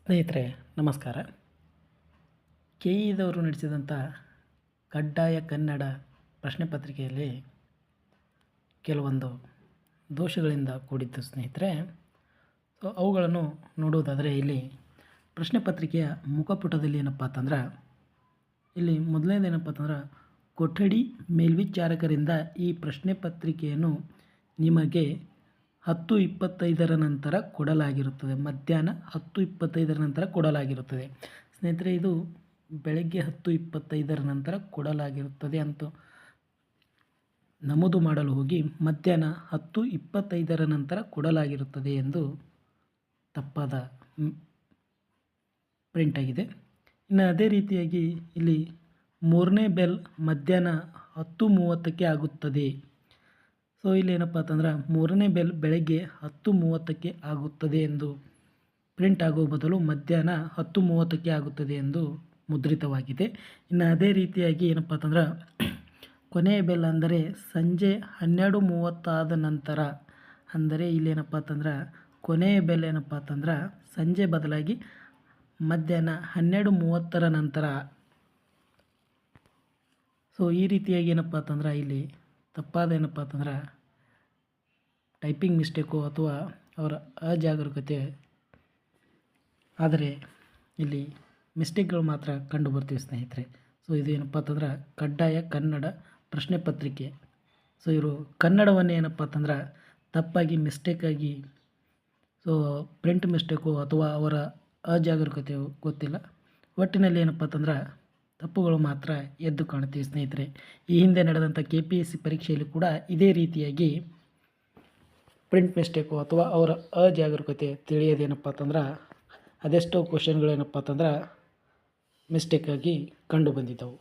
ಸ್ನೇಹಿತರೆ ನಮಸ್ಕಾರ. ಕೆಇದವರು ನಡೆಸಿದಂಥ ಕಡ್ಡಾಯ ಕನ್ನಡ ಪ್ರಶ್ನೆ ಪತ್ರಿಕೆಯಲ್ಲಿ ಕೆಲವೊಂದು ದೋಷಗಳಿಂದ ಕೂಡಿದ್ದು ಸ್ನೇಹಿತರೆ. ಅವುಗಳನ್ನು ನೋಡುವುದಾದರೆ ಇಲ್ಲಿ ಪ್ರಶ್ನೆ ಪತ್ರಿಕೆಯ ಮುಖಪುಟದಲ್ಲಿ ಏನಪ್ಪ ಅಂತಂದ್ರೆ, ಇಲ್ಲಿ ಮೊದಲನೇದೇನಪ್ಪ ಅಂತಂದ್ರೆ, ಕೊಠಡಿ ಮೇಲ್ವಿಚಾರಕರಿಂದ ಈ ಪ್ರಶ್ನೆ ಪತ್ರಿಕೆಯನ್ನು ನಿಮಗೆ 10:25 ನಂತರ ಕೊಡಲಾಗಿರುತ್ತದೆ. ಮಧ್ಯಾಹ್ನ 10:25 ನಂತರ ಕೊಡಲಾಗಿರುತ್ತದೆ. ಸ್ನೇಹಿತರೆ, ಇದು ಬೆಳಗ್ಗೆ 10:25 ನಂತರ ಕೊಡಲಾಗಿರುತ್ತದೆ ಅಂತ ನಮೂದು ಮಾಡಲು ಹೋಗಿ ಮಧ್ಯಾಹ್ನ 10:25 ನಂತರ ಕೊಡಲಾಗಿರುತ್ತದೆ ಎಂದು ತಪ್ಪಾದ ಪ್ರಿಂಟ್ ಆಗಿದೆ. ಇನ್ನು ಅದೇ ರೀತಿಯಾಗಿ ಇಲ್ಲಿ ಮೂರನೇ ಬೆಲ್ ಮಧ್ಯಾಹ್ನ 10:30ಕ್ಕೆ ಆಗುತ್ತದೆ. ಸೊ ಇಲ್ಲಿ ಏನಪ್ಪ ಅಂತಂದ್ರೆ, ಮೂರನೇ ಬೆಲ್ ಬೆಳಗ್ಗೆ 10:30ಕ್ಕೆ ಆಗುತ್ತದೆ ಎಂದು ಪ್ರಿಂಟ್ ಆಗುವ ಬದಲು ಮಧ್ಯಾಹ್ನ 10:30ಕ್ಕೆ ಆಗುತ್ತದೆ ಎಂದು ಮುದ್ರಿತವಾಗಿದೆ. ಇನ್ನು ಅದೇ ರೀತಿಯಾಗಿ ಏನಪ್ಪ ಅಂತಂದ್ರೆ, ಕೊನೆಯ ಬೆಲ್ ಅಂದರೆ ಸಂಜೆ 12:30 ಆದ ನಂತರ, ಅಂದರೆ ಇಲ್ಲೇನಪ್ಪ ಅಂತಂದ್ರೆ ಕೊನೆಯ ಬೆಲ್ ಏನಪ್ಪ ಅಂತಂದ್ರೆ ಸಂಜೆ ಬದಲಾಗಿ ಮಧ್ಯಾಹ್ನ 12:30 ನಂತರ. ಸೊ ಈ ರೀತಿಯಾಗಿ ಏನಪ್ಪ ಅಂತಂದ್ರೆ ಇಲ್ಲಿ ತಪ್ಪಾದ ಏನಪ್ಪ ಅಂತಂದ್ರೆ ಟೈಪಿಂಗ್ ಮಿಸ್ಟೇಕು ಅಥವಾ ಅವರ ಅಜಾಗರೂಕತೆ, ಆದರೆ ಇಲ್ಲಿ ಮಿಸ್ಟೇಕ್ಗಳು ಮಾತ್ರ ಕಂಡು ಬರ್ತೀವಿ ಸ್ನೇಹಿತರೆ. ಸೊ ಇದು ಏನಪ್ಪ ಅಂತಂದ್ರೆ ಕಡ್ಡಾಯ ಕನ್ನಡ ಪ್ರಶ್ನೆ ಪತ್ರಿಕೆ. ಸೊ ಇವರು ಕನ್ನಡವನ್ನೇ ಏನಪ್ಪ ಅಂತಂದ್ರೆ ತಪ್ಪಾಗಿ ಮಿಸ್ಟೇಕಾಗಿ, ಸೊ ಪ್ರಿಂಟ್ ಮಿಸ್ಟೇಕು ಅಥವಾ ಅವರ ಅಜಾಗರೂಕತೆಯು ಗೊತ್ತಿಲ್ಲ. ಒಟ್ಟಿನಲ್ಲಿ ಏನಪ್ಪ ಅಂತಂದ್ರೆ ತಪ್ಪುಗಳು ಮಾತ್ರ ಎದ್ದು ಕಾಣುತ್ತೀವಿ ಸ್ನೇಹಿತರೆ. ಈ ಹಿಂದೆ ನಡೆದಂಥ KPSC ಪರೀಕ್ಷೆಯಲ್ಲಿ ಕೂಡ ಇದೇ ರೀತಿಯಾಗಿ ಪ್ರಿಂಟ್ ಮಿಸ್ಟೇಕು ಅಥವಾ ಅವರ ಅಜಾಗರೂಕತೆ ತಿಳಿಯೋದೇನಪ್ಪ ಅಂತಂದ್ರೆ ಅದೆಷ್ಟೋ ಕ್ವಶನ್ಗಳೇನಪ್ಪ ಅಂತಂದ್ರೆ ಮಿಸ್ಟೇಕಾಗಿ ಕಂಡು ಬಂದಿದ್ದವು.